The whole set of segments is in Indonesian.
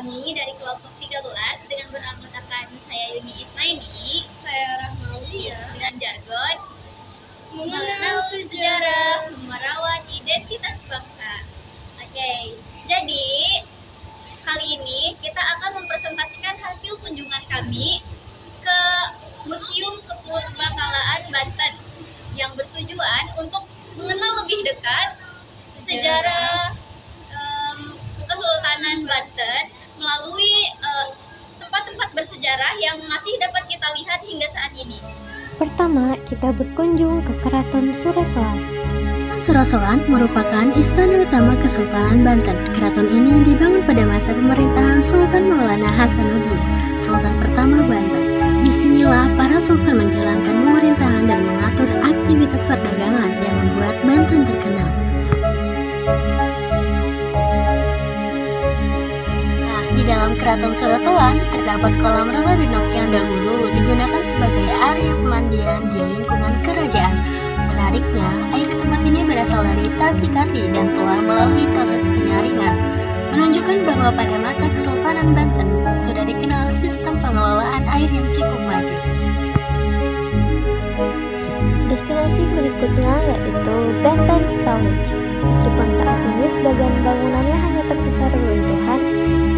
kami dari kelompok 13 dengan beranggotakan saya Yuni Isnaini, saya Rahma Aulia, dengan jargon mengenal sejarah, merawat identitas bangsa. Oke, jadi kali ini kita akan mempresentasikan hasil kunjungan kami ke Museum Kepurbakalaan Banten yang bertujuan untuk mengenal lebih dekat sejarah Kesultanan Banten melalui tempat-tempat bersejarah yang masih dapat kita lihat hingga saat ini. Pertama, kita berkunjung ke Keraton Surosoan. Surosoan merupakan istana utama Kesultanan Banten. Keraton ini dibangun pada masa pemerintahan Sultan Maulana Hasanuddin, Sultan pertama Banten. Disinilah para sultan menjalankan pemerintahan dan mengatur aktivitas perdagangan yang membuat Banten terkenal. Di dalam Keraton Surosoan terdapat kolam renang yang dahulu digunakan sebagai area pemandian di lingkungan kerajaan. Menariknya, air di tempat ini berasal dari Tasikardi dan telah melalui proses penyaringan, menunjukkan bahwa pada masa Kesultanan Banten sudah dikenal sistem pengelolaan air yang cukup maju. Destinasi berikutnya yaitu Benteng Spellwich. Meskipun saat ini sebagian bangunannya hanya tersisa reruntuhan,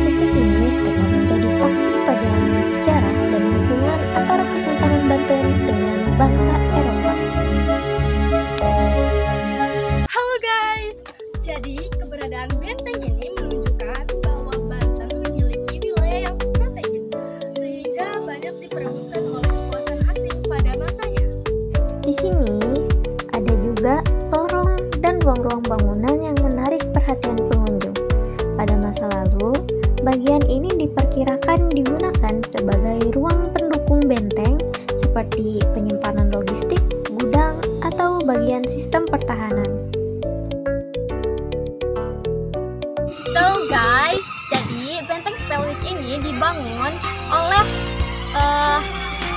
situs ini tetap menjadi saksi perjalanan sejarah dan hubungan antara Kesultanan Banten dengan bangsa Eropa. Halo guys, jadi keberadaan benteng ini menunjukkan bahwa Banten memiliki wilayah yang strategis sehingga banyak diperebutkan oleh kekuasaan asing pada masanya. Di sini ada juga lorong dan ruang-ruang bangunan yang menarik perhatian pengunjung. Pada masa lalu, bagian ini diperkirakan digunakan sebagai ruang pendukung benteng seperti penyimpanan logistik, gudang, atau bagian sistem pertahanan. So guys, jadi Benteng Spellwich ini dibangun oleh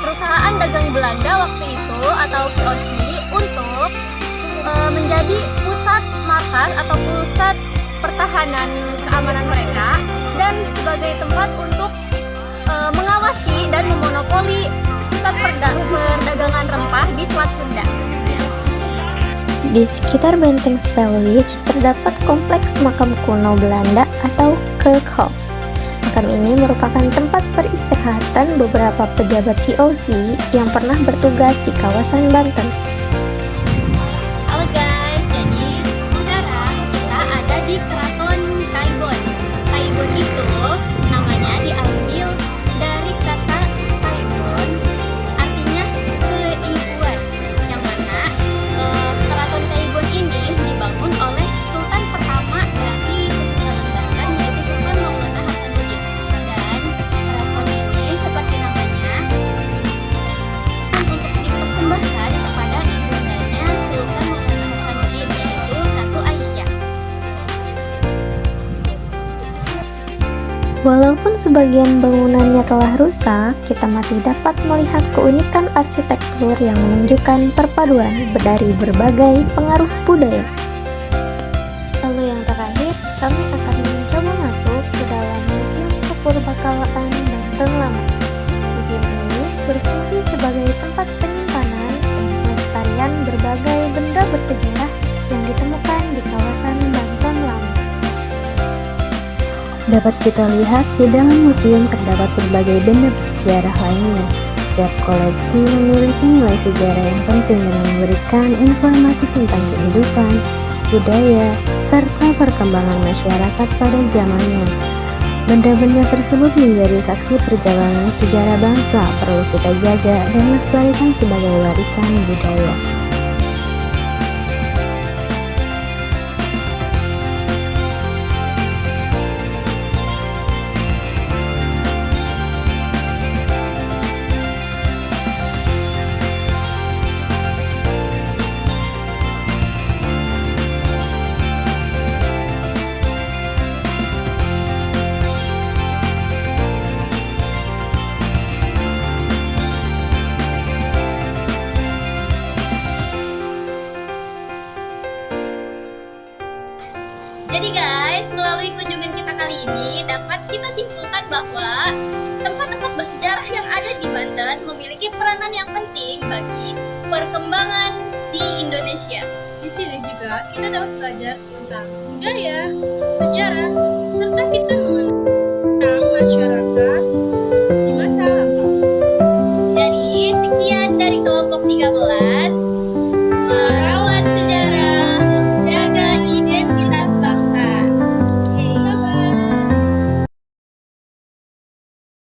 perusahaan dagang Belanda waktu itu atau VOC untuk menjadi pusat markas atau pusat pertahanan keamanan mereka dan sebagai tempat untuk mengawasi dan memonopoli pusat perdagangan rempah di Selat Sunda. Di sekitar Benteng Spellwich terdapat kompleks makam kuno Belanda atau Kerkhof. Makam ini merupakan tempat peristirahatan beberapa pejabat VOC yang pernah bertugas di kawasan Banten. Halo guys, jadi sekarang kita ada di Keraton Kaibon. Kaibon itu namanya diambil dari kata Kaibon, artinya keibuan. Yang mana Keraton Kaibon ini dibangun oleh Sultan pertama dari Kesultanan Banten, yaitu Sultan Maulana Hasanuddin. Dan keraton ini seperti namanya untuk dipersembahkan kepada ibundanya Sultan Maulana Hasanuddin, yaitu Ratu Aisyah. Walaupun sebagian bangunannya telah rusak, kita masih dapat melihat keunikan arsitektur yang menunjukkan perpaduan dari berbagai pengaruh budaya. Lalu yang terakhir, kami akan mencoba masuk ke dalam Museum Kepurbakalaan Banten Lama. Museum ini berfungsi sebagai tempat penyimpanan dan pelestarian berbagai benda bersejarah yang ditemukan di kawasan Banten Lama. Dapat kita lihat di dalam museum terdapat berbagai benda bersejarah lainnya. Setiap koleksi memiliki nilai sejarah yang penting dan memberikan informasi tentang kehidupan, budaya, serta perkembangan masyarakat pada zamannya. Benda-benda tersebut menjadi saksi perjalanan sejarah bangsa, perlu kita jaga dan lestarikan sebagai warisan budaya. Jadi guys, melalui kunjungan kita kali ini dapat kita simpulkan bahwa tempat-tempat bersejarah yang ada di Banten memiliki peranan yang penting bagi perkembangan di Indonesia. Di sini juga kita dapat belajar tentang budaya, sejarah,